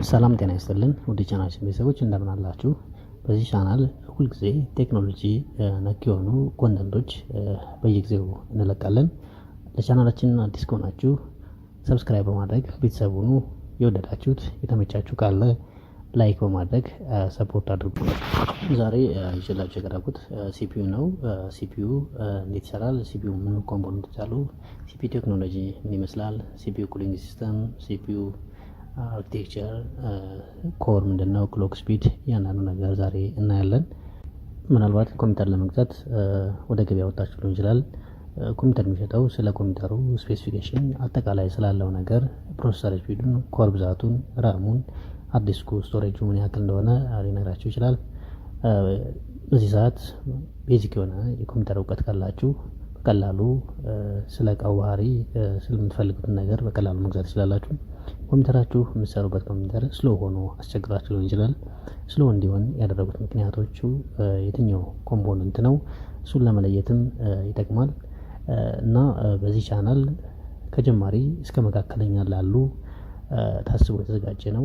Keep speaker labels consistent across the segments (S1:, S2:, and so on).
S1: ሰላም ጤና ይስጥልን ውድ ቻናላችን ቤተሰቦች እንደምን አላችሁ? በዚህ ቻናል ሁልጊዜ ቴክኖሎጂ ነክ የሆኑ ኮንተንቶች በየጊዜው እንለቃለን። ለቻናላችን አዲስ ከሆናችሁ ሰብስክራይብ በማድረግ ቤተሰቡን የወደዳችሁት የተመቻችሁ ካለ ላይክ በማድረግ ሰፖርት አድርጉ። ዛሬ ይዤላችሁ የቀረብኩት ሲፒዩ ነው። ሲፒዩ እንዴት ይሰራል? ሲፒዩ ምን ኮምፖነንቶች አሉ? ሲፒዩ ቴክኖሎጂ ምን ይመስላል? ሲፒዩ ኩሊንግ ሲስተም፣ ሲፒዩ አርኪቴክቸር፣ ኮር ምንድነው፣ ክሎክ ስፒድ፣ እያንዳንዱ ነገር ዛሬ እናያለን። ምናልባት ኮምፒውተር ለመግዛት ወደ ገበያ ወጣችሁ ሊሆን ይችላል። ኮምፒውተር የሚሸጠው ስለ ኮምፒውተሩ ስፔሲፊኬሽን፣ አጠቃላይ ስላለው ነገር፣ ፕሮሰሰር ስፒዱን፣ ኮር ብዛቱን፣ ራሙን፣ ሃርድ ዲስኩ ስቶሬጁ ምን ያክል እንደሆነ ሊነግራችሁ ይችላል። በዚህ ሰዓት ቤዚክ የሆነ የኮምፒውተር እውቀት ካላችሁ በቀላሉ ስለ እቃው ባህሪ ስለምትፈልጉት ነገር በቀላሉ መግዛት ትችላላችሁ። ኮምፒውተራችሁ የምትሰሩበት ኮምፒውተር ስሎ ሆኖ አስቸግራችሁ ሊሆን ይችላል። ስሎ እንዲሆን ያደረጉት ምክንያቶቹ የትኛው ኮምፖነንት ነው? እሱን ለመለየትም ይጠቅማል እና በዚህ ቻናል ከጀማሪ እስከ መካከለኛ ላሉ ታስቦ የተዘጋጀ ነው።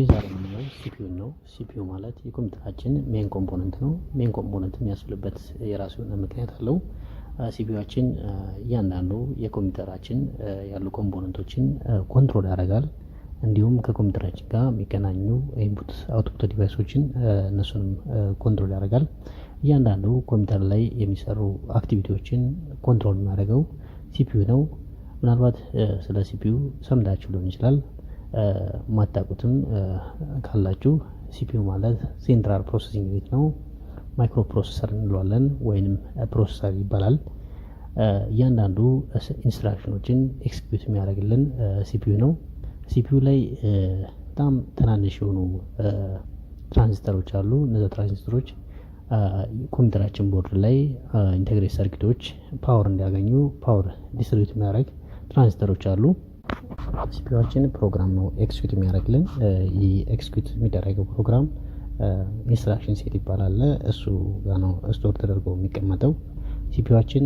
S1: ዛሬ የምናየው ሲፒዩ ነው። ሲፒዩ ማለት የኮምፒውተራችን ሜን ኮምፖነንት ነው። ሜን ኮምፖነንት የሚያስብልበት የራሱ የሆነ ምክንያት አለው። ሲፒዩችን እያንዳንዱ የኮምፒውተራችን ያሉ ኮምፖነንቶችን ኮንትሮል ያደርጋል። እንዲሁም ከኮምፒውተራችን ጋር የሚገናኙ ኢንፑት አውትፑት ዲቫይሶችን እነሱንም ኮንትሮል ያደርጋል። እያንዳንዱ ኮምፒውተር ላይ የሚሰሩ አክቲቪቲዎችን ኮንትሮል የሚያደርገው ሲፒዩ ነው። ምናልባት ስለ ሲፒዩ ሰምታችሁ ሊሆን ይችላል። ማታውቁትም ካላችሁ ሲፒዩ ማለት ሴንትራል ፕሮሰሲንግ ዩኒት ነው። ማይክሮ ፕሮሰሰር እንለዋለን ወይንም ፕሮሰሰር ይባላል። እያንዳንዱ ኢንስትራክሽኖችን ኤክስኪዩት የሚያደርግልን ሲፒዩ ነው። ሲፒዩ ላይ በጣም ትናንሽ የሆኑ ትራንዚስተሮች አሉ። እነዚያ ትራንዚስተሮች ኮምፒውተራችን ቦርድ ላይ ኢንቴግሬት ሰርኪቶች ፓወር እንዲያገኙ ፓወር ዲስትሪቢዩት የሚያደርግ ትራንዚስተሮች አሉ። ሲፒዩችን ፕሮግራም ነው ኤክስኪዩት የሚያደርግልን። ይህ ኤክስኪዩት የሚደረገው ፕሮግራም ኢንስትራክሽን ሴት ይባላል። እሱ ጋር ነው ስቶር ተደርጎ የሚቀመጠው። ሲፒዩችን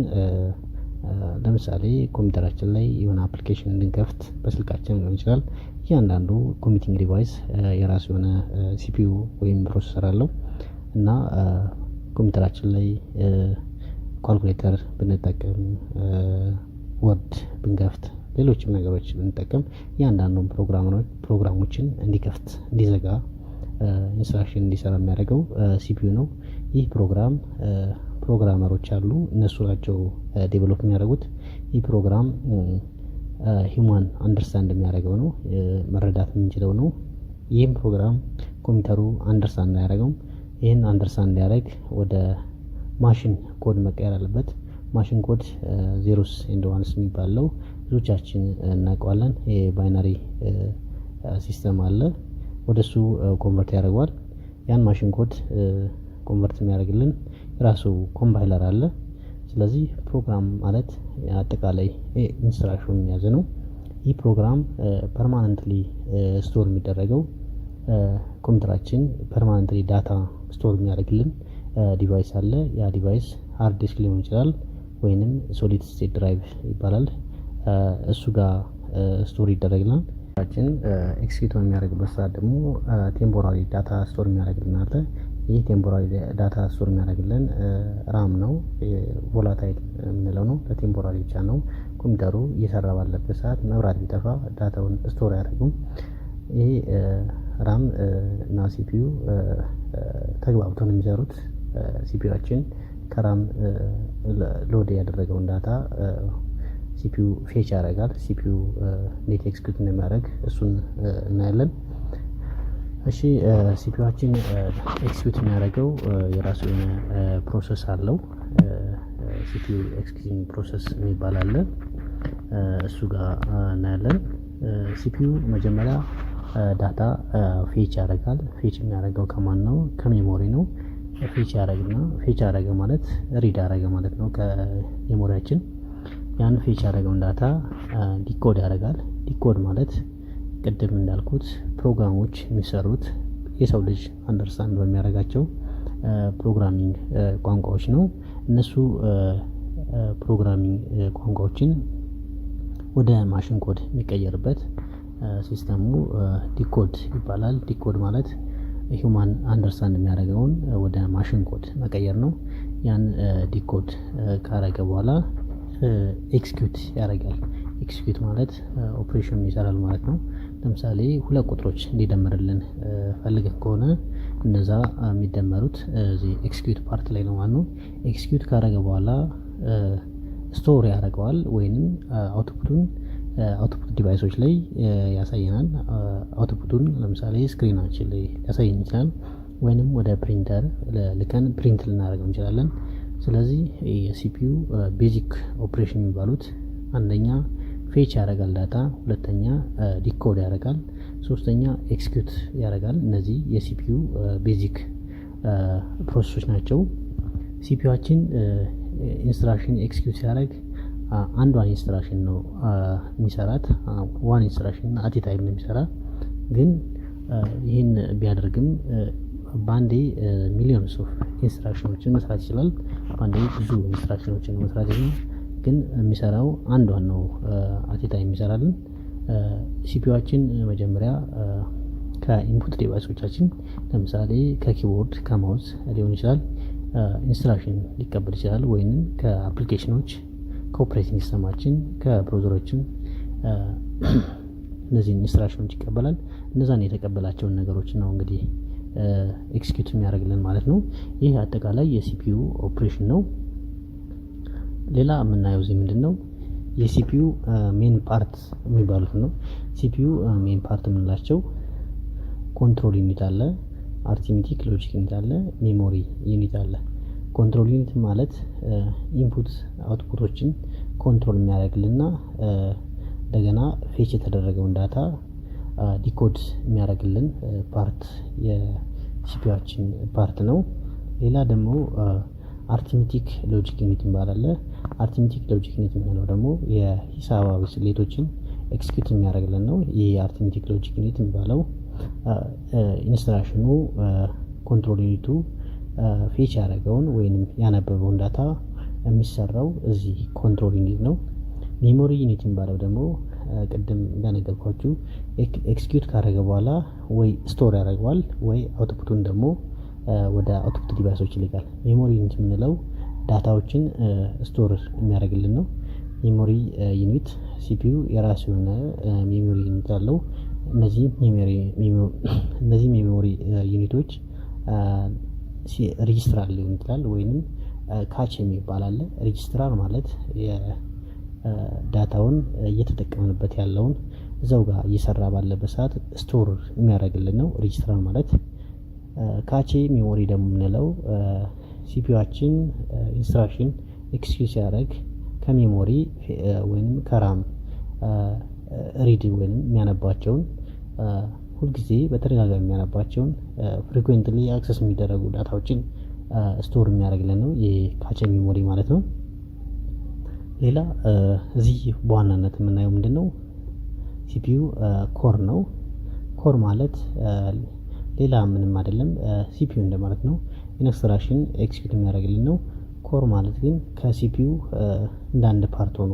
S1: ለምሳሌ ኮምፒውተራችን ላይ የሆነ አፕሊኬሽን እንድንከፍት በስልካችን ሊሆን ይችላል። እያንዳንዱ ኮምፒውቲንግ ዲቫይስ የራሱ የሆነ ሲፒዩ ወይም ፕሮሰሰር አለው እና ኮምፒውተራችን ላይ ካልኩሌተር ብንጠቀም፣ ወርድ ብንከፍት፣ ሌሎችም ነገሮች ብንጠቀም እያንዳንዱን ፕሮግራሞችን እንዲከፍት እንዲዘጋ ኢንስትራክሽን እንዲሰራ የሚያደርገው ሲፒዩ ነው። ይህ ፕሮግራም ፕሮግራመሮች አሉ፣ እነሱ ናቸው ዴቨሎፕ የሚያደርጉት። ይህ ፕሮግራም ሂውማን አንደርስታንድ የሚያደርገው ነው፣ መረዳት የምንችለው ነው። ይህም ፕሮግራም ኮምፒውተሩ አንደርስታንድ አያደርገውም። ይህን አንደርስታንድ እንዲያደርግ ወደ ማሽን ኮድ መቀየር አለበት። ማሽን ኮድ ዜሮስ ኤንድ ዋንስ የሚባለው ብዙዎቻችን እናውቀዋለን። ባይናሪ ሲስተም አለ፣ ወደሱ ኮንቨርት ያደርገዋል። ያን ማሽን ኮድ ኮንቨርት የሚያደርግልን ራሱ ኮምፓይለር አለ። ስለዚህ ፕሮግራም ማለት አጠቃላይ ኢንስትራክሽን የያዘ ነው። ይህ ፕሮግራም ፐርማነንትሊ ስቶር የሚደረገው ኮምፒውተራችን ፐርማነንትሊ ዳታ ስቶር የሚያደርግልን ዲቫይስ አለ። ያ ዲቫይስ ሃርድ ዲስክ ሊሆን ይችላል ወይንም ሶሊድ ስቴት ድራይቭ ይባላል። እሱ ጋር ስቶር ይደረግልናል። ችን ኤክስኪዩት የሚያደርግበት ሰዓት ደግሞ ቴምፖራሪ ዳታ ስቶር የሚያደርግልን አለ። ይህ ቴምፖራሪ ዳታ ስቶር የሚያደርግልን ራም ነው። ቮላታይል የምንለው ነው። ለቴምፖራሪ ብቻ ነው። ኮምፒውተሩ እየሰራ ባለበት ሰዓት መብራት ቢጠፋ ዳታውን ስቶር አያደርጉም። ይሄ ራም እና ሲፒዩ ተግባብተው ነው የሚሰሩት። ሲፒዩችን ከራም ሎድ ያደረገውን ዳታ ሲፒዩ ፌች ያደርጋል። ሲፒዩ እንዴት ኤክስኪዩት እንደሚያደርግ እሱን እናያለን። እሺ ሲፒዩችን ኤክስኪዩት የሚያደርገው የራሱ የሆነ ፕሮሰስ አለው። ሲፒዩ ኤክስኪዩቲንግ ፕሮሰስ የሚባል አለ። እሱ ጋር እናያለን። ሲፒዩ መጀመሪያ ዳታ ፌች ያደርጋል። ፌች የሚያደርገው ከማን ነው? ከሜሞሪ ነው። ፌች ያደርግና ፌች ያደረገ ማለት ሪድ ያደረገ ማለት ነው ከሜሞሪያችን። ያን ፌች ያደረገውን ዳታ ዲኮድ ያደርጋል። ዲኮድ ማለት ቅድም እንዳልኩት ፕሮግራሞች የሚሰሩት የሰው ልጅ አንደርስታንድ በሚያደርጋቸው ፕሮግራሚንግ ቋንቋዎች ነው። እነሱ ፕሮግራሚንግ ቋንቋዎችን ወደ ማሽን ኮድ የሚቀየርበት ሲስተሙ ዲኮድ ይባላል። ዲኮድ ማለት ሂውማን አንደርስታንድ የሚያደርገውን ወደ ማሽን ኮድ መቀየር ነው። ያን ዲኮድ ካረገ በኋላ ኤክስኪዩት ያደርጋል። ኤክስኪዩት ማለት ኦፕሬሽን ይሰራል ማለት ነው። ለምሳሌ ሁለት ቁጥሮች እንዲደመርልን ፈልገን ከሆነ እነዛ የሚደመሩት እዚህ ኤክስኪዩት ፓርት ላይ ነው ማለት ነው። ኤክስኪዩት ካረገ በኋላ ስቶር ያደርገዋል ወይንም አውትፑት ዲቫይሶች ላይ ያሳየናል። አውትፑቱን ለምሳሌ ስክሪናችን ላይ ሊያሳየን ይችላል፣ ወይንም ወደ ፕሪንተር ልከን ፕሪንት ልናደርገው እንችላለን። ስለዚህ የሲፒዩ ቤዚክ ኦፕሬሽን የሚባሉት አንደኛ ፌች ያደርጋል ዳታ፣ ሁለተኛ ዲኮድ ያደርጋል፣ ሶስተኛ ኤክስኪዩት ያደርጋል። እነዚህ የሲፒዩ ቤዚክ ፕሮሰሶች ናቸው። ሲፒዩችን ኢንስትራክሽን ኤክስኪዩት ሲያደርግ አንዷን ኢንስትራክሽን ነው የሚሰራት። ዋን ኢንስትራክሽን አት ታይም ነው የሚሰራ። ግን ይህን ቢያደርግም በአንዴ ሚሊዮንስ ኦፍ ኢንስትራክሽኖችን መስራት ይችላል። በአንዴ ብዙ ኢንስትራክሽኖችን መስራት ይችላል። ግን የሚሰራው አንዷን ነው አት ታይም የሚሰራልን። ሲፒዩችን መጀመሪያ ከኢንፑት ዲቫይሶቻችን ለምሳሌ ከኪቦርድ ከማውዝ ሊሆን ይችላል ኢንስትራክሽን ሊቀበል ይችላል። ወይንም ከአፕሊኬሽኖች ከኦፕሬቲንግ ሲስተማችን ከብሮዘሮችን እነዚህን ኢንስትራክሽኖች ይቀበላል። እነዛን የተቀበላቸውን ነገሮች ነው እንግዲህ ኤክስኪዩት የሚያደርግልን ማለት ነው። ይህ አጠቃላይ የሲፒዩ ኦፕሬሽን ነው። ሌላ የምናየው እዚህ ምንድን ነው የሲፒዩ ሜን ፓርት የሚባሉት ነው። ሲፒዩ ሜን ፓርት የምንላቸው ኮንትሮል ዩኒት አለ፣ አርቲሜቲክ ሎጂክ ዩኒት አለ፣ ሜሞሪ ዩኒት አለ። ኮንትሮል ዩኒት ማለት ኢንፑት አውትፑቶችን ኮንትሮል የሚያደርግልና እንደገና ፌች የተደረገውን ዳታ ዲኮድ የሚያደርግልን ፓርት የሲፒዩችን ፓርት ነው። ሌላ ደግሞ አርቲሜቲክ ሎጂክ ዩኒት ይባላል። አርቲሜቲክ ሎጂክ ዩኒት የምንለው ደግሞ የሂሳባዊ ስሌቶችን ኤክስኪዩት የሚያደርግልን ነው። ይህ አርቲሜቲክ ሎጂክ ዩኒት የሚባለው ኢንስትራክሽኑ ኮንትሮል ዩኒቱ ፌች ያደረገውን ወይም ያነበበውን ዳታ የሚሰራው እዚህ ኮንትሮል ዩኒት ነው። ሜሞሪ ዩኒት የሚባለው ደግሞ ቅድም እንደነገርኳችሁ ኤክስኪዩት ካደረገ በኋላ ወይ ስቶር ያደርገዋል ወይ አውትፑቱን ደግሞ ወደ አውትፑት ዲቫይሶች ይልካል። ሜሞሪ ዩኒት የምንለው ዳታዎችን ስቶር የሚያደርግልን ነው። ሜሞሪ ዩኒት ሲፒዩ የራሱ የሆነ ሜሞሪ ዩኒት አለው። እነዚህ ሜሞሪ ዩኒቶች ሬጂስትራር ሊሆን ይችላል ወይንም ካች የሚባል አለ። ሬጂስትራር ማለት የዳታውን እየተጠቀምንበት ያለውን እዛው ጋር እየሰራ ባለበት ሰዓት ስቶር የሚያደርግልን ነው ሬጂስትራር ማለት። ካቼ ሜሞሪ ደግሞ የምንለው ሲፒዩችን ኢንስትራክሽን ኤክስኪዩት ሲያደርግ ከሜሞሪ ወይም ከራም ሪድ ወይም የሚያነባቸውን ሁልጊዜ በተደጋጋሚ የሚያነባቸውን ፍሪኩዌንትሊ አክሰስ የሚደረጉ ዳታዎችን ስቶር የሚያደርግልን ነው የካቼ ሜሞሪ ማለት ነው። ሌላ እዚህ በዋናነት የምናየው ምንድን ነው ሲፒዩ ኮር ነው። ኮር ማለት ሌላ ምንም አይደለም ሲፒዩ እንደማለት ነው። ኢንስትራክሽን ኤክስኪዩት የሚያደርግልን ነው። ኮር ማለት ግን ከሲፒዩ እንደ አንድ ፓርት ሆኖ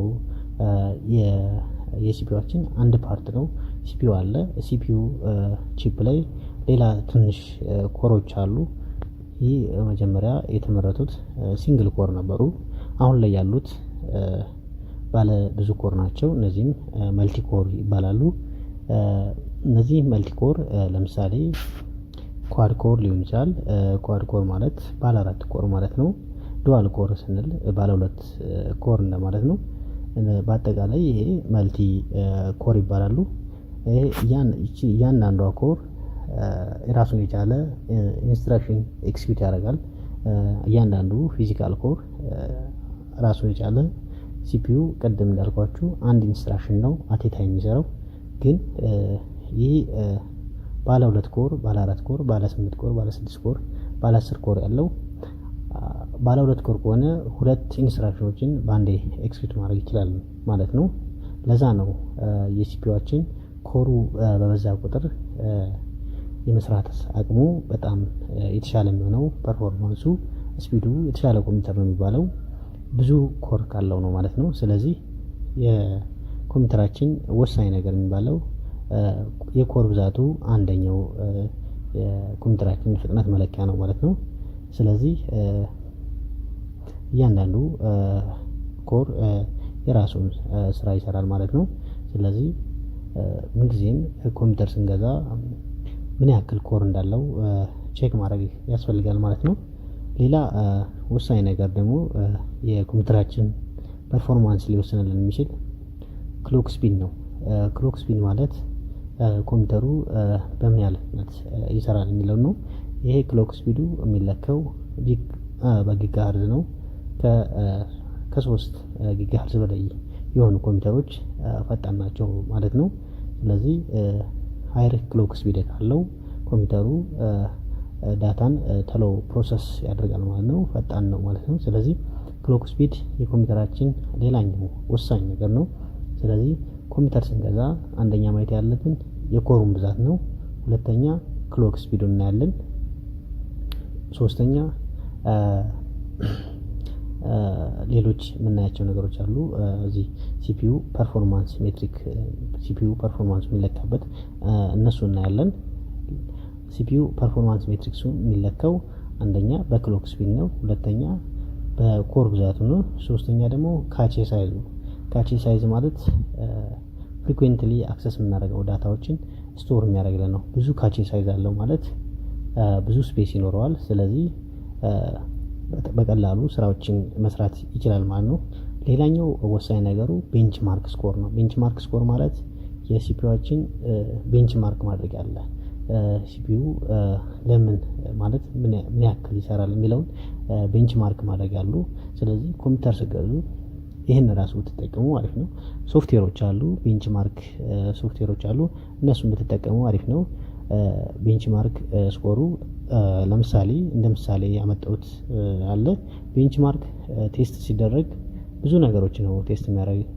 S1: የሲፒዩችን አንድ ፓርት ነው። ሲፒዩ አለ። ሲፒዩ ቺፕ ላይ ሌላ ትንሽ ኮሮች አሉ። ይህ መጀመሪያ የተመረቱት ሲንግል ኮር ነበሩ። አሁን ላይ ያሉት ባለ ብዙ ኮር ናቸው። እነዚህም መልቲ ኮር ይባላሉ። እነዚህ መልቲ ኮር ለምሳሌ ኳድ ኮር ሊሆን ይችላል። ኳድ ኮር ማለት ባለ 4 ኮር ማለት ነው። ዱዋል ኮር ስንል ባለ 2 ኮር እንደማለት ነው። በአጠቃላይ ይሄ መልቲ ኮር ይባላሉ። እያንዳንዷ ኮር የራሱን የቻለ ኢንስትራክሽን ኤክስኪዩት ያደርጋል። እያንዳንዱ ፊዚካል ኮር ራሱን የቻለ ሲፒዩ ቅድም እንዳልኳችሁ አንድ ኢንስትራክሽን ነው አት ታይም የሚሰራው። ግን ይህ ባለ 2 ኮር፣ ባለ 4 ኮር፣ ባለ 8 ኮር፣ ባለ 6 ኮር፣ ባለ 10 ኮር ያለው ባለ 2 ኮር ከሆነ 2 ኢንስትራክሽኖችን በአንዴ ኤክስኪዩት ማድረግ ይችላል ማለት ነው። ለዛ ነው የሲፒዩችን ኮሩ በበዛ ቁጥር የመስራት አቅሙ በጣም የተሻለ የሚሆነው፣ ፐርፎርማንሱ ስፒዱ የተሻለ ኮምፒውተር ነው የሚባለው ብዙ ኮር ካለው ነው ማለት ነው። ስለዚህ የኮምፒውተራችን ወሳኝ ነገር የሚባለው የኮር ብዛቱ አንደኛው የኮምፒውተራችን ፍጥነት መለኪያ ነው ማለት ነው። ስለዚህ እያንዳንዱ ኮር የራሱን ስራ ይሰራል ማለት ነው። ስለዚህ ምንጊዜም ኮምፒውተር ስንገዛ ምን ያክል ኮር እንዳለው ቼክ ማድረግ ያስፈልጋል ማለት ነው። ሌላ ወሳኝ ነገር ደግሞ የኮምፒውተራችን ፐርፎርማንስ ሊወስንልን የሚችል ክሎክ ስፒድ ነው። ክሎክ ስፒድ ማለት ኮምፒውተሩ በምን ያህል ፍጥነት ይሰራል የሚለው ነው። ይሄ ክሎክ ስፒዱ የሚለካው በጊጋሄርዝ ነው። ከ3 ጊጋሄርዝ በላይ የሆኑ ኮምፒውተሮች ፈጣን ናቸው ማለት ነው። ስለዚህ ሃይር ክሎክ ስፒድ ካለው ኮምፒውተሩ ዳታን ቶሎ ፕሮሰስ ያደርጋል ማለት ነው፣ ፈጣን ነው ማለት ነው። ስለዚህ ክሎክ ስፒድ የኮምፒውተራችን ሌላኛው ወሳኝ ነገር ነው። ስለዚህ ኮምፒውተር ስንገዛ አንደኛ ማየት ያለብን የኮሩን ብዛት ነው። ሁለተኛ ክሎክ ስፒዱን እናያለን። ሶስተኛ ሌሎች የምናያቸው ነገሮች አሉ። እዚህ ሲፒዩ ፐርፎርማንስ ሜትሪክ፣ ሲፒዩ ፐርፎርማንስ የሚለካበት እነሱ እናያለን። ሲፒዩ ፐርፎርማንስ ሜትሪክሱ የሚለካው አንደኛ በክሎክ ስፒድ ነው፣ ሁለተኛ በኮር ብዛቱ ነው፣ ሶስተኛ ደግሞ ካቼ ሳይዝ ነው። ካቼ ሳይዝ ማለት ፍሪኩዌንትሊ አክሰስ የምናደርገው ዳታዎችን ስቶር የሚያደርግልን ነው። ብዙ ካቼ ሳይዝ አለው ማለት ብዙ ስፔስ ይኖረዋል። ስለዚህ በቀላሉ ስራዎችን መስራት ይችላል ማለት ነው። ሌላኛው ወሳኝ ነገሩ ቤንች ማርክ ስኮር ነው። ቤንች ማርክ ስኮር ማለት የሲፒዩችን ቤንች ማርክ ማድረግ ያለ ሲፒዩ ለምን ማለት ምን ያክል ይሰራል የሚለውን ቤንች ማርክ ማድረግ ያሉ። ስለዚህ ኮምፒውተር ስገዙ ይህን ራሱ ብትጠቀሙ አሪፍ ነው። ሶፍትዌሮች አሉ፣ ቤንች ማርክ ሶፍትዌሮች አሉ፣ እነሱን ብትጠቀሙ አሪፍ ነው። ቤንች ማርክ ስኮሩ ለምሳሌ እንደ ምሳሌ ያመጣሁት አለ። ቤንች ማርክ ቴስት ሲደረግ ብዙ ነገሮች ነው ቴስት የሚያደርግ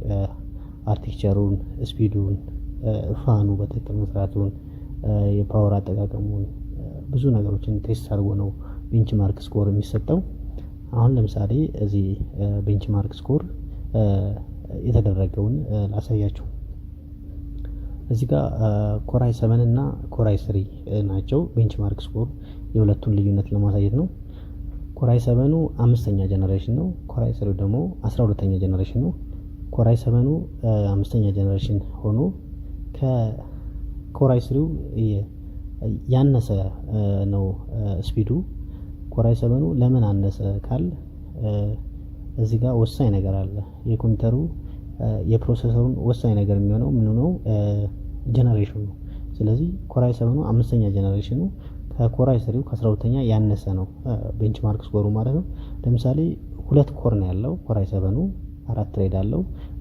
S1: አርኪቴክቸሩን፣ ስፒዱን፣ ፋኑ በትክክል መስራቱን፣ የፓወር አጠቃቀሙን ብዙ ነገሮችን ቴስት አድርጎ ነው ቤንች ማርክ ስኮር የሚሰጠው። አሁን ለምሳሌ እዚህ ቤንች ማርክ ስኮር የተደረገውን ላሳያችሁ። እዚህ ጋር ኮራይ 7 እና ኮራይ 3 ናቸው። ቤንች ማርክ ስኮር የሁለቱን ልዩነት ለማሳየት ነው። ኮራይ 7ኑ 5ኛ ጀነሬሽን ነው። ኮራይ 3 ደግሞ 12ኛ ጀነሬሽን ነው። ኮራይ 7ኑ 5ኛ ጀነሬሽን ሆኖ ከኮራይ 3 ያነሰ ነው ስፒዱ። ኮራይ 7ኑ ለምን አነሰ ካል እዚህ ጋር ወሳኝ ነገር አለ። የኮምፒውተሩ የፕሮሰሰሩን ወሳኝ ነገር የሚሆነው ምን ነው? ጀነሬሽኑ ነው። ስለዚህ ኮራይ 7ኑ 5ኛ ጀነሬሽኑ ከኮራይ 3 ከ12ኛ ያነሰ ነው ቤንች ማርክ ስኮሩ ማለት ነው። ለምሳሌ 2 ኮር ነው ያለው ኮራይ 7ኑ 4 ትሬድ አለው።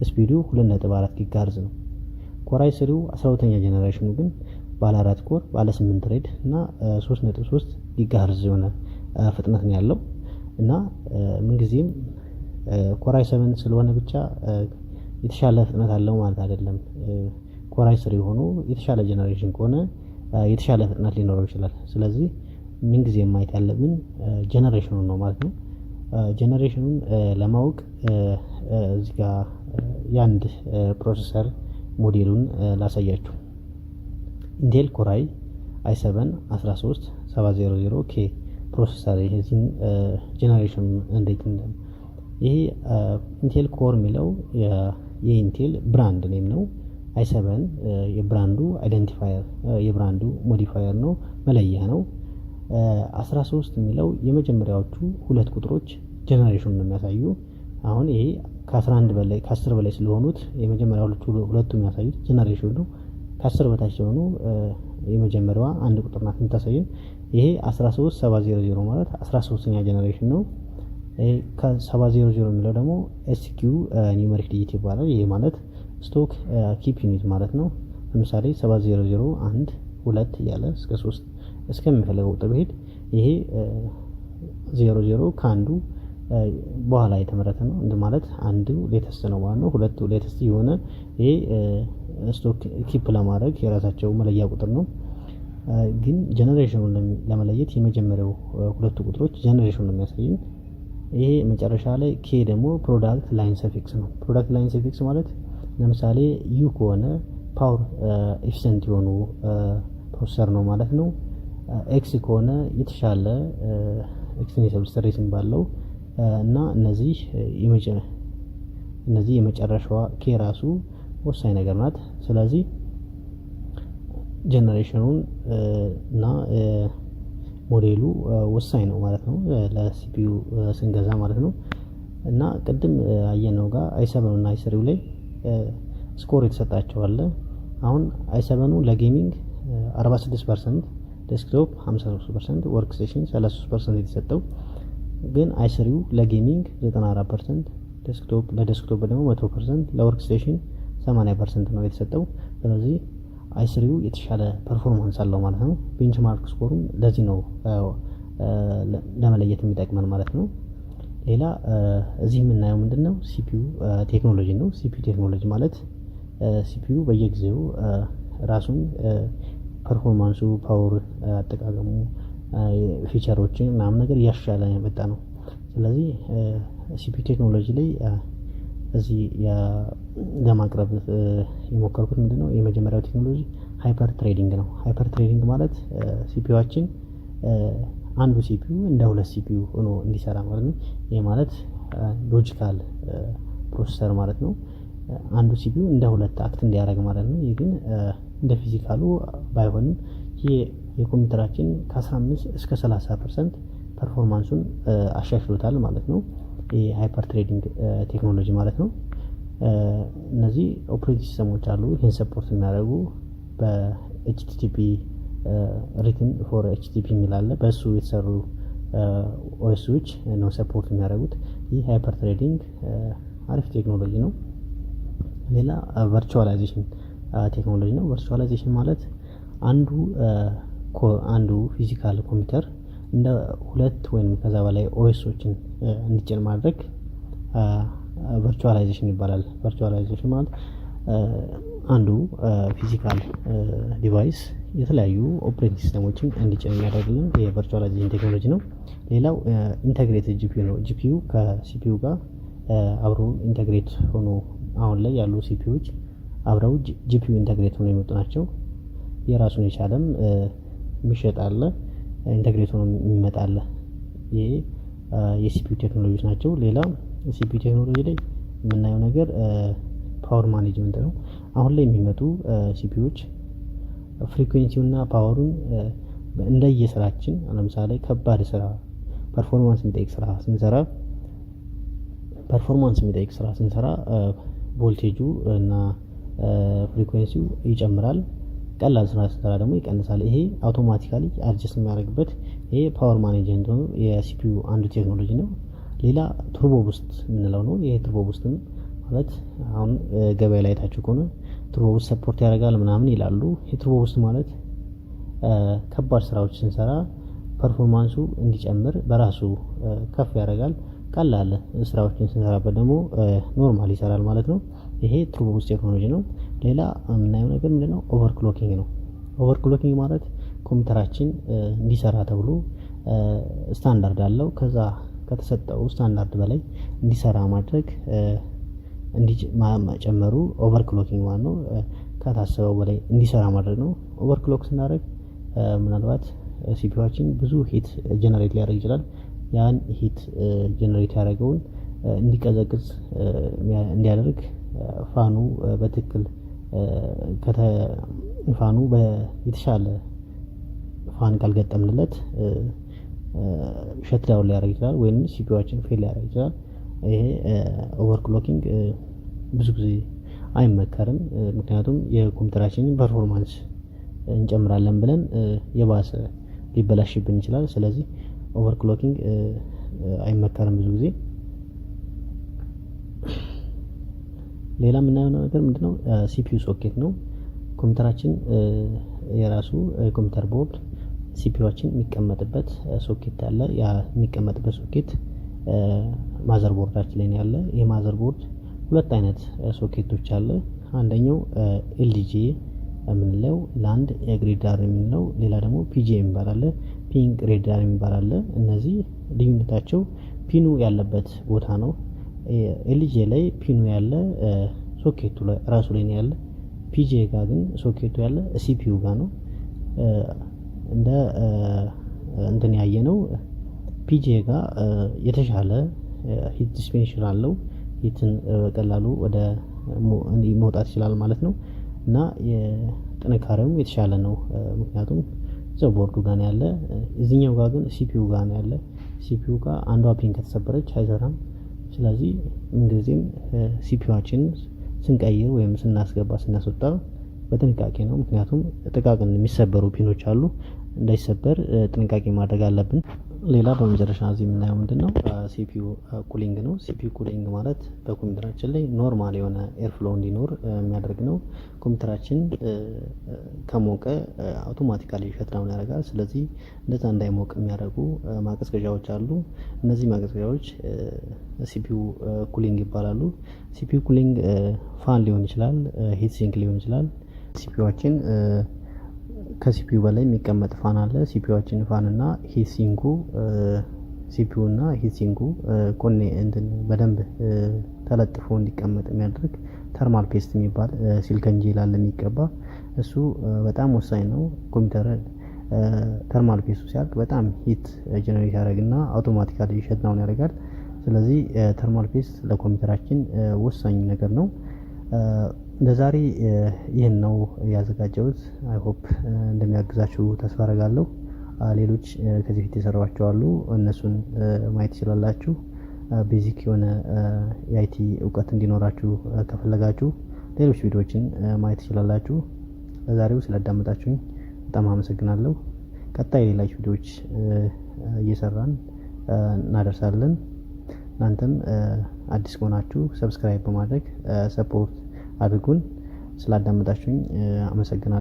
S1: ስፒዱ 2.4 ጊጋሄርዝ ነው። ኮራይ 3 12ኛ ጀነሬሽኑ ግን ባለ 4 ኮር ባለ 8 ትሬድ እና 3.3 ጊጋሄርዝ የሆነ ፍጥነት ነው ያለው እና ምንጊዜም ኮራይ 7 ስለሆነ ብቻ የተሻለ ፍጥነት አለው ማለት አይደለም። ኮራይ 3 ሆኖ የተሻለ ጀነሬሽን ከሆነ የተሻለ ፍጥነት ሊኖረው ይችላል። ስለዚህ ምንጊዜም ማየት ያለብን ጀነሬሽኑን ነው ማለት ነው። ጀነሬሽኑን ለማወቅ እዚህ ጋር የአንድ ፕሮሰሰር ሞዴሉን ላሳያችሁ። ኢንቴል ኮራይ i7 13700K ፕሮሰሰር ይሄን ጀነሬሽን እንዴት እንደም ይሄ ኢንቴል ኮር የሚለው የኢንቴል ብራንድ ኔም ነው። i7 የብራንዱ አይደንቲፋየር የብራንዱ ሞዲፋየር ነው፣ መለያ ነው። 13 የሚለው የመጀመሪያዎቹ ሁለት ቁጥሮች ጀነሬሽኑን ነው የሚያሳዩ። አሁን ይሄ ከ11 በላይ ከ10 በላይ ስለሆኑት የመጀመሪያዎቹ ሁለቱ የሚያሳዩት ጀነሬሽኑ ነው። ከ10 በታች የሆኑ የመጀመሪያዋ አንድ ቁጥር ናት የምታሳየን። ይሄ 13700 ማለት 13ኛ ጀነሬሽን ነው። ከ700 የሚለው ደግሞ ኤስኪው ኒውመሪክ ዲጂት ይባላል። ይሄ ማለት ስቶክ ኪፕ ዩኒት ማለት ነው። ለምሳሌ 700 1 2 እያለ እስከ 3 እስከሚፈልገው ቁጥር ቢሄድ ይሄ 00 ከአንዱ በኋላ የተመረተ ነው እንደ ማለት አንዱ ሌተስት ነው ማለት ነው። ሁለቱ ሌተስት የሆነ ይሄ ስቶክ ኪፕ ለማድረግ የራሳቸው መለያ ቁጥር ነው። ግን ጀነሬሽኑን ለመለየት የመጀመሪያው ሁለቱ ቁጥሮች ጀነሬሽኑን ነው የሚያሳዩን። ይሄ መጨረሻ ላይ ኬ ደግሞ ፕሮዳክት ላይን ሰፊክስ ነው። ፕሮዳክት ላይን ሰፊክስ ማለት ለምሳሌ ዩ ከሆነ ፓወር ኤፊሽንት የሆኑ ፕሮሰሰር ነው ማለት ነው። ኤክስ ከሆነ የተሻለ ኤክስቴንሲብል ስትሬሲንግ ባለው እና እነዚህ የመጨረሻዋ ኬ ራሱ ወሳኝ ነገር ናት። ስለዚህ ጀነሬሽኑን እና ሞዴሉ ወሳኝ ነው ማለት ነው ለሲፒዩ ስንገዛ ማለት ነው። እና ቅድም አየነው ጋር i7 እና i3 ላይ ስኮር የተሰጣቸው አለ። አሁን i7 ለጌሚንግ 46%፣ ዴስክቶፕ 53%፣ ወርክ ስቴሽን 33% የተሰጠው ግን i3 ለጌሚንግ 94%፣ ለዴስክቶፕ ደግሞ 100%፣ ለወርክ ስቴሽን 80% ነው የተሰጠው። ስለዚህ i3 የተሻለ ፐርፎርማንስ አለው ማለት ነው። ቤንችማርክ ስኮሩም ለዚህ ነው ለመለየት የሚጠቅመን ማለት ነው። ሌላ እዚህ የምናየው ምንድነው ሲፒዩ ቴክኖሎጂ ነው። ሲፒዩ ቴክኖሎጂ ማለት ሲፒዩ በየጊዜው ራሱን ፐርፎርማንሱ፣ ፓወር አጠቃቀሙ፣ ፊቸሮችን ምናምን ነገር እያሻሻለ የመጣ ነው። ስለዚህ ሲፒዩ ቴክኖሎጂ ላይ እዚህ ለማቅረብ የሞከርኩት ምንድነው የመጀመሪያው ቴክኖሎጂ ሃይፐር ትሬዲንግ ነው። ሃይፐር ትሬዲንግ ማለት ሲፒዩአችን አንዱ ሲፒዩ እንደ ሁለት ሲፒዩ ሆኖ እንዲሰራ ማለት ነው። ይሄ ማለት ሎጂካል ፕሮሰሰር ማለት ነው። አንዱ ሲፒዩ እንደ ሁለት አክት እንዲያደርግ ማለት ነው። ይህ ግን እንደ ፊዚካሉ ባይሆንም ይሄ የኮምፒውተራችን ከ15 እስከ 30% ፐርፎርማንሱን አሻሽሎታል ማለት ነው። ይሄ ሃይፐር ትሬዲንግ ቴክኖሎጂ ማለት ነው። እነዚህ ኦፕሬቲንግ ሲስተሞች አሉ ይህን ሰፖርት የሚያደርጉ በኤችቲቲፒ ሪትን ፎር ኤችቲቲፒ የሚል አለ። በእሱ የተሰሩ ኦኤሶች ነው ሰፖርት የሚያደርጉት። ይህ ሃይፐር ትሬዲንግ አሪፍ ቴክኖሎጂ ነው። ሌላ ቨርቹዋላይዜሽን ቴክኖሎጂ ነው። ቨርቹዋላይዜሽን ማለት አንዱ ፊዚካል ኮምፒውተር እንደ ሁለት ወይም ከዛ በላይ ኦኤሶችን እንዲጭን ማድረግ ቨርቹዋላይዜሽን ይባላል። ቨርቹዋላይዜሽን ማለት አንዱ ፊዚካል ዲቫይስ የተለያዩ ኦፕሬቲንግ ሲስተሞችን እንዲጭን የሚያደርግልን የቨርቹዋላይዜሽን ቴክኖሎጂ ነው። ሌላው ኢንተግሬትድ ጂፒዩ ነው። ጂፒዩ ከሲፒዩ ጋር አብሮ ኢንተግሬት ሆኖ አሁን ላይ ያሉ ሲፒዩዎች አብረው ጂፒዩ ኢንተግሬት ሆኖ የመጡ ናቸው። የራሱን የቻለም የሚሸጥ አለ፣ ኢንተግሬት ሆኖ የሚመጣ አለ። ይሄ የሲፒዩ ቴክኖሎጂዎች ናቸው። ሌላ ሲፒዩ ቴክኖሎጂ ላይ የምናየው ነገር ፓወር ማኔጅመንት ነው። አሁን ላይ የሚመጡ ሲፒዩዎች ፍሪኩዌንሲውና ፓወሩን እንደየስራችን ለምሳሌ ከባድ ስራ ፐርፎርማንስ የሚጠይቅ ስራ ስንሰራ ቮልቴጁ እና ፍሪኩዌንሲው ይጨምራል። ቀላል ስራ ስንሰራ ደግሞ ይቀንሳል። ይሄ አውቶማቲካሊ አድጀስት የሚያደርግበት ይሄ ፓወር ማኔጅመንት ነው። የሲፒዩ አንዱ ቴክኖሎጂ ነው። ሌላ ቱርቦ ቡስት የምንለው ነው። ይሄ ቱርቦ ቡስት ማለት አሁን ገበያ ላይ ታችሁ ከሆነ ቱርቦ ቡስት ሰፖርት ያደርጋል ምናምን ይላሉ። የቱርቦ ቡስት ማለት ከባድ ስራዎች ስንሰራ ፐርፎርማንሱ እንዲጨምር በራሱ ከፍ ያደርጋል። ቀላል ስራዎችን ስንሰራበት ደግሞ ኖርማል ይሰራል ማለት ነው። ይሄ ቱርቦ ቡስት ቴክኖሎጂ ነው። ሌላ የምናየው ነገር ምንድነው? ኦቨርክሎኪንግ ነው። ኦቨርክሎኪንግ ማለት ኮምፒውተራችን እንዲሰራ ተብሎ ስታንዳርድ አለው። ከዛ ከተሰጠው ስታንዳርድ በላይ እንዲሰራ ማድረግ መጨመሩ ኦቨርክሎኪንግ ማለት ነው። ከታሰበው በላይ እንዲሰራ ማድረግ ነው። ኦቨርክሎክ ስናደርግ ምናልባት ሲፒዩአችን ብዙ ሂት ጀነሬት ሊያደርግ ይችላል። ያን ሂት ጀነሬት ያደረገውን እንዲቀዘቅዝ እንዲያደርግ ፋኑ በትክክል ፋኑ የተሻለ ፋን ካልገጠምንለት ሸትዳውን ሊያደርግ ይችላል ወይም ሲፒዩአችን ፌል ሊያደርግ ይችላል። ይሄ ኦቨርክሎኪንግ ብዙ ጊዜ አይመከርም። ምክንያቱም የኮምፒውተራችንን ፐርፎርማንስ እንጨምራለን ብለን የባሰ ሊበላሽብን ይችላል። ስለዚህ ኦቨርክሎኪንግ አይመከርም ብዙ ጊዜ። ሌላ የምናየው ነገር ምንድነው? ሲፒዩ ሶኬት ነው። ኮምፒውተራችን የራሱ ኮምፒውተር ቦርድ ሲፒዩአችን የሚቀመጥበት ሶኬት አለ። ያ የሚቀመጥበት ሶኬት ማዘር ቦርዳችን ላይ ያለ። ይሄ ማዘር ቦርድ ሁለት አይነት ሶኬቶች አለ። አንደኛው ኤልዲጂ የምንለው ላንድ ግሪዳር የምንለው፣ ሌላ ደግሞ ፒጂ የሚባል አለ፣ ፒንግ ግሪዳር የሚባል አለ። እነዚህ ልዩነታቸው ፒኑ ያለበት ቦታ ነው። ኤልጂ ላይ ፒኑ ያለ ሶኬቱ ላይ ራሱ ላይ ነው ያለ። ፒጂኤ ጋር ግን ሶኬቱ ያለ ሲፒዩ ጋር ነው። እንደ እንትን ያየ ነው ፒጂኤ ጋር የተሻለ ሂት ዲስፔንሽን አለው። ሂትን በቀላሉ ወደ መውጣት ይችላል ማለት ነው እና የጥንካሬውም የተሻለ ነው። ምክንያቱም እዛው ቦርዱ ጋር ነው ያለ። እዚህኛው ጋር ግን ሲፒዩ ጋር ነው ያለ። ሲፒዩ ጋር አንዷ ፒን ከተሰበረች አይሰራም። ስለዚህ ምንጊዜም ሲፒዩአችን ስንቀይር ወይም ስናስገባ ስናስወጣ በጥንቃቄ ነው። ምክንያቱም ጥቃቅን የሚሰበሩ ፒኖች አሉ፣ እንዳይሰበር ጥንቃቄ ማድረግ አለብን። ሌላ በመጨረሻ እዚህ የምናየው ምንድነው ሲፒዩ ኩሊንግ ነው። ሲፒዩ ኩሊንግ ማለት በኮምፒውተራችን ላይ ኖርማል የሆነ ኤርፍሎ እንዲኖር የሚያደርግ ነው። ኮምፒውተራችን ከሞቀ አውቶማቲካሊ ሸትዳውን ያደርጋል። ስለዚህ እንደዛ እንዳይሞቅ የሚያደርጉ ማቀዝቀዣዎች አሉ። እነዚህ ማቀዝቀዣዎች ሲፒዩ ኩሊንግ ይባላሉ። ሲፒዩ ኩሊንግ ፋን ሊሆን ይችላል፣ ሂት ሲንክ ሊሆን ይችላል። ሲፒዩአችን ከሲፒዩ በላይ የሚቀመጥ ፋን አለ። ሲፒዩአችን ፋን እና ሂት ሲንኩ ሲፒዩ እና ሂት ሲንኩ ኮኔ እንትን በደንብ ተለጥፎ እንዲቀመጥ የሚያደርግ ተርማል ፔስት የሚባል ሲሊከን ጄል አለ የሚቀባ። እሱ በጣም ወሳኝ ነው። ኮምፒውተር ተርማል ፔስቱ ሲያልቅ በጣም ሂት ጀነሬት ያደርግና አውቶማቲካሊ ሸትዳውን ያደርጋል። ስለዚህ ተርማል ፔስት ለኮምፒውተራችን ወሳኝ ነገር ነው። ለዛሬ ይህን ነው ያዘጋጀሁት። አይ ሆፕ እንደሚያግዛችሁ ተስፋ አደርጋለሁ። ሌሎች ከዚህ ፊት የሰራኋቸው አሉ፣ እነሱን ማየት ትችላላችሁ። ቤዚክ የሆነ የአይቲ እውቀት እንዲኖራችሁ ከፈለጋችሁ ሌሎች ቪዲዮዎችን ማየት ትችላላችሁ። ለዛሬው ስላዳመጣችሁኝ በጣም አመሰግናለሁ። ቀጣይ ሌሎች ቪዲዮዎች እየሰራን እናደርሳለን። እናንተም አዲስ ከሆናችሁ ሰብስክራይብ በማድረግ ሰፖርት አድርጉን። ስላዳመጣችሁኝ አመሰግናለሁ።